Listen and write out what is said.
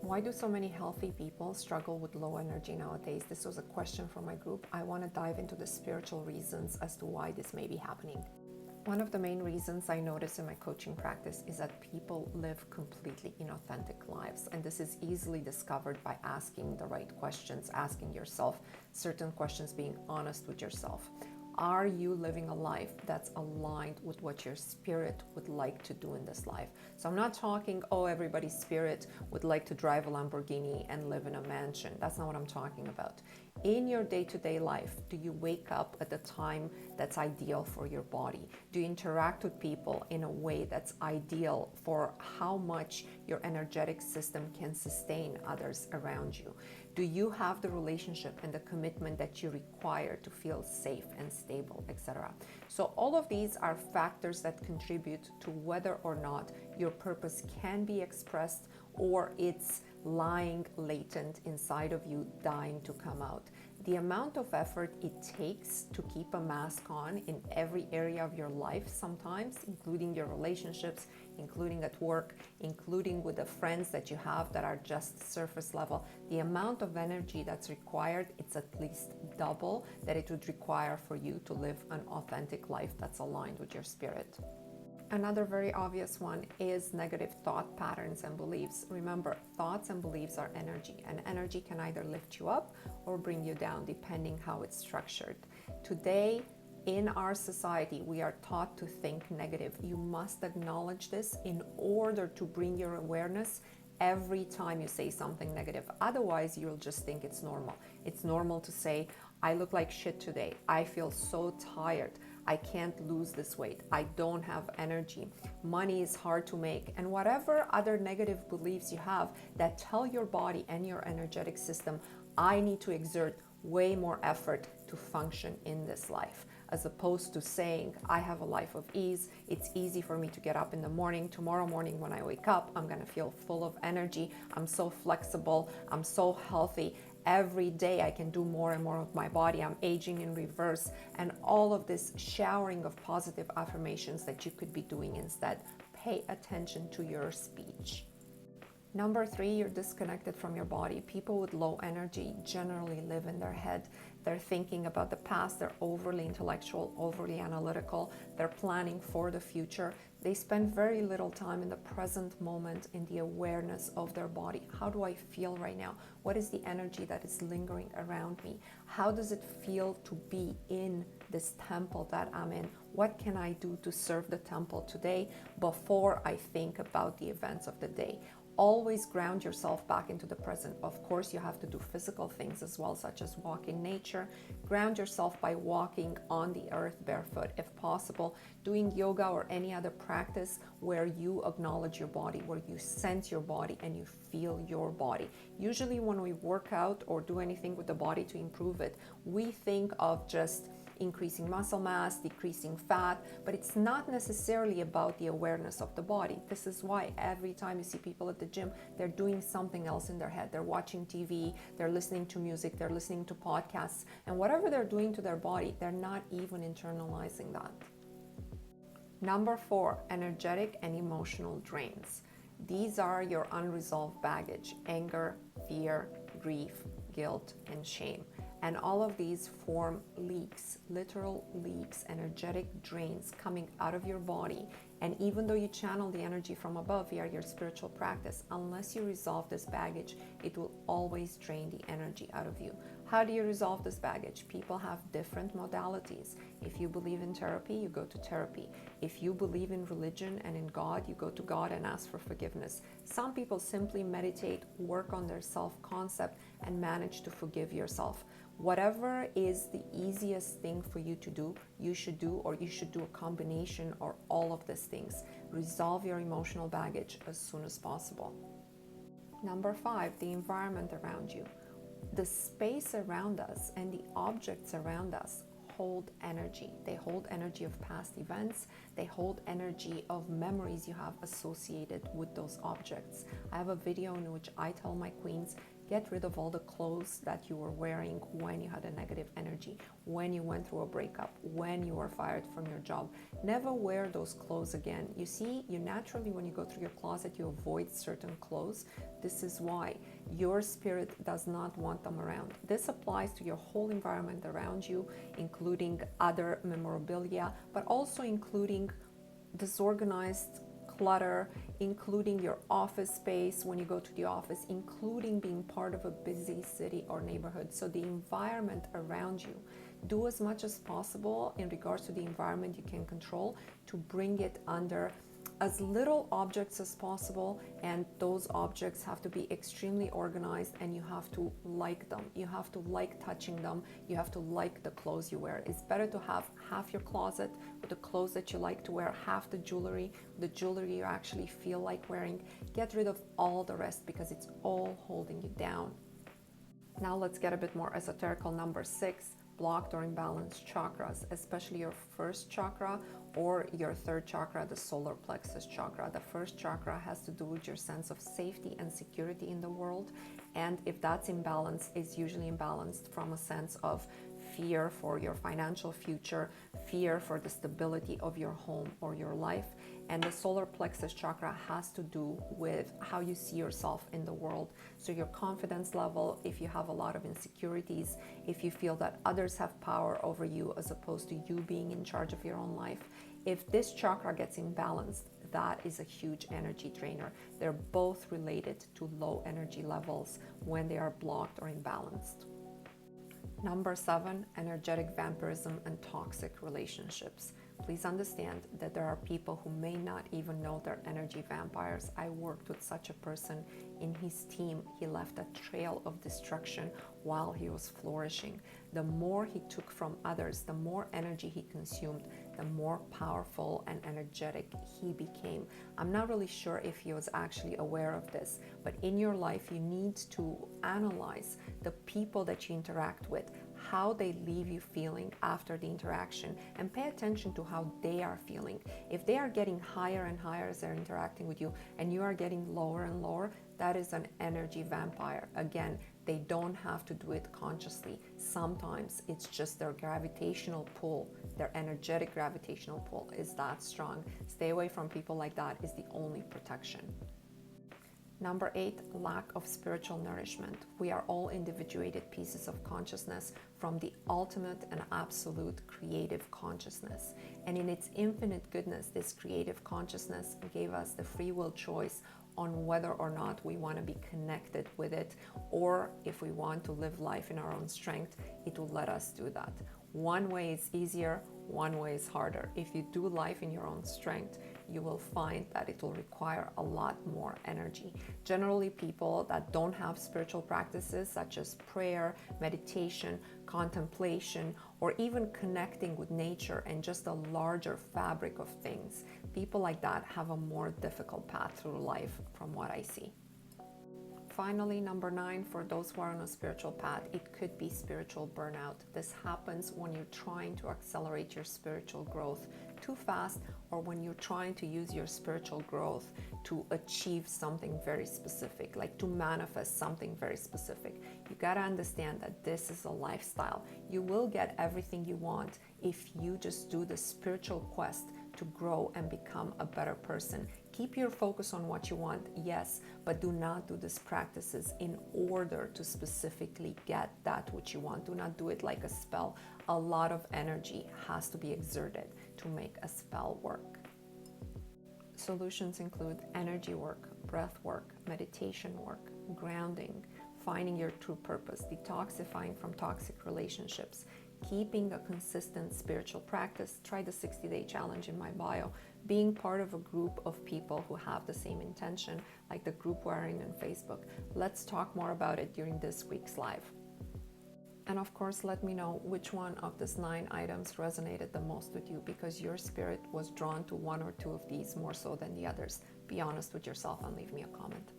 Why do so many healthy people struggle with low energy nowadays? This was a question from my group. I want to dive into the spiritual reasons as to why this may be happening. One of the main reasons I notice in my coaching practice is that people live completely inauthentic lives. And this is easily discovered by asking the right questions, asking yourself certain questions, being honest with yourself. Are you living a life that's aligned with what your spirit would like to do in this life? So I'm not talking, oh, everybody's spirit would like to drive a Lamborghini and live in a mansion. That's not what I'm talking about. In your day-to-day life, do you wake up at the time that's ideal for your body? Do you interact with people in a way that's ideal for how much your energetic system can sustain others around you? Do you have the relationship and the commitment that you require to feel safe and stable, etc.? So all of these are factors that contribute to whether or not your purpose can be expressed or it's lying latent inside of you, dying to come out. The amount of effort it takes to keep a mask on in every area of your life sometimes, including your relationships, including at work, including with the friends that you have that are just surface level, the amount of energy that's required, it's at least double that it would require for you to live an authentic life that's aligned with your spirit. Another very obvious one is negative thought patterns and beliefs. Remember, thoughts and beliefs are energy, and energy can either lift you up or bring you down, depending how it's structured. Today, in our society, we are taught to think negative. You must acknowledge this in order to bring your awareness every time you say something negative. Otherwise, you'll just think it's normal. It's normal to say, I look like shit today. I feel so tired. I can't lose this weight. I don't have energy. Money is hard to make. And whatever other negative beliefs you have that tell your body and your energetic system, I need to exert way more effort to function in this life, as opposed to saying, I have a life of ease. It's easy for me to get up in the morning. Tomorrow morning when I wake up, I'm gonna feel full of energy. I'm so flexible. I'm so healthy. Every day I can do more and more with my body. I'm aging in reverse. And all of this showering of positive affirmations that you could be doing instead. Pay attention to your speech. Number 3, you're disconnected from your body. People with low energy generally live in their head. They're thinking about the past. They're overly intellectual, overly analytical. They're planning for the future. They spend very little time in the present moment, in the awareness of their body. How do I feel right now? What is the energy that is lingering around me? How does it feel to be in this temple that I'm in? What can I do to serve the temple today before I think about the events of the day? Always ground yourself back into the present. Of course, you have to do physical things as well, such as walk in nature. Ground yourself by walking on the earth barefoot, if possible, doing yoga or any other practice where you acknowledge your body, where you sense your body and you feel your body. Usually when we work out or do anything with the body to improve it, we think of just increasing muscle mass, decreasing fat, but it's not necessarily about the awareness of the body. This is why every time you see people at the gym, they're doing something else in their head. They're watching TV, they're listening to music, they're listening to podcasts, and whatever they're doing to their body, they're not even internalizing that. Number 4, energetic and emotional drains. These are your unresolved baggage: anger, fear, grief, guilt, and shame. And all of these form leaks, literal leaks, energetic drains coming out of your body. And even though you channel the energy from above via your spiritual practice, unless you resolve this baggage, it will always drain the energy out of you. How do you resolve this baggage? People have different modalities. If you believe in therapy, you go to therapy. If you believe in religion and in God, you go to God and ask for forgiveness. Some people simply meditate, work on their self-concept, and manage to forgive yourself. Whatever is the easiest thing for you to do, you should do, or you should do a combination or all of these things. Resolve your emotional baggage as soon as possible. Number 5, the environment around you. The space around us and the objects around us hold energy. They hold energy of past events. They hold energy of memories you have associated with those objects. I have a video in which I tell my queens, Get rid of all the clothes that you were wearing when you had a negative energy, when you went through a breakup, when you were fired from your job. Never wear those clothes again. You see, you naturally, when you go through your closet, you avoid certain clothes. This is why your spirit does not want them around. This applies to your whole environment around you, including other memorabilia, but also including disorganized clutter, including your office space when you go to the office, including being part of a busy city or neighborhood. So the environment around you, do as much as possible in regards to the environment you can control to bring it under as little objects as possible, and those objects have to be extremely organized, and you have to like them. You have to like touching them. You have to like the clothes you wear. It's better to have half your closet with the clothes that you like to wear, half the jewelry you actually feel like wearing. Get rid of all the rest because it's all holding you down. Now let's get a bit more esoterical. Number 6, blocked or imbalanced chakras, especially your first chakra or your third chakra, the solar plexus chakra. The first chakra has to do with your sense of safety and security in the world. And if that's imbalanced, it's usually imbalanced from a sense of fear for your financial future, fear for the stability of your home or your life. And the solar plexus chakra has to do with how you see yourself in the world. So your confidence level, if you have a lot of insecurities, if you feel that others have power over you as opposed to you being in charge of your own life. If this chakra gets imbalanced, that is a huge energy drainer. They're both related to low energy levels when they are blocked or imbalanced. Number 7, energetic vampirism and toxic relationships. Please understand that there are people who may not even know they're energy vampires. I worked with such a person in his team. He left a trail of destruction while he was flourishing. The more he took from others, the more energy he consumed, the more powerful and energetic he became. I'm not really sure if he was actually aware of this, but in your life, you need to analyze the people that you interact with, how they leave you feeling after the interaction, and pay attention to how they are feeling. If they are getting higher and higher as they're interacting with you, and you are getting lower and lower, that is an energy vampire. Again, they don't have to do it consciously. Sometimes it's just their gravitational pull, their energetic gravitational pull is that strong. Stay away from people like that is the only protection. Number 8, lack of spiritual nourishment. We are all individuated pieces of consciousness from the ultimate and absolute creative consciousness. And in its infinite goodness, this creative consciousness gave us the free will choice on whether or not we want to be connected with it, or if we want to live life in our own strength, it will let us do that. One way is easier, one way is harder. If you do life in your own strength, you will find that it will require a lot more energy. Generally, people that don't have spiritual practices such as prayer, meditation, contemplation, or even connecting with nature and just a larger fabric of things, people like that have a more difficult path through life from what I see. Finally, number 9, for those who are on a spiritual path, it could be spiritual burnout. This happens when you're trying to accelerate your spiritual growth too fast, or when you're trying to use your spiritual growth to achieve something very specific, like to manifest something very specific. You gotta understand that this is a lifestyle. You will get everything you want if you just do the spiritual quest to grow and become a better person. Keep your focus on what you want, yes, but do not do these practices in order to specifically get that which you want. Do not do it like a spell. A lot of energy has to be exerted to make a spell work. Solutions include energy work, breath work, meditation work, grounding, finding your true purpose, detoxifying from toxic relationships, keeping a consistent spiritual practice. Try the 60-day challenge in my bio. Being part of a group of people who have the same intention, like the group we're in on Facebook. Let's talk more about it during this week's live. And of course, let me know which one of these 9 items resonated the most with you, because your spirit was drawn to one or two of these more so than the others. Be honest with yourself and leave me a comment.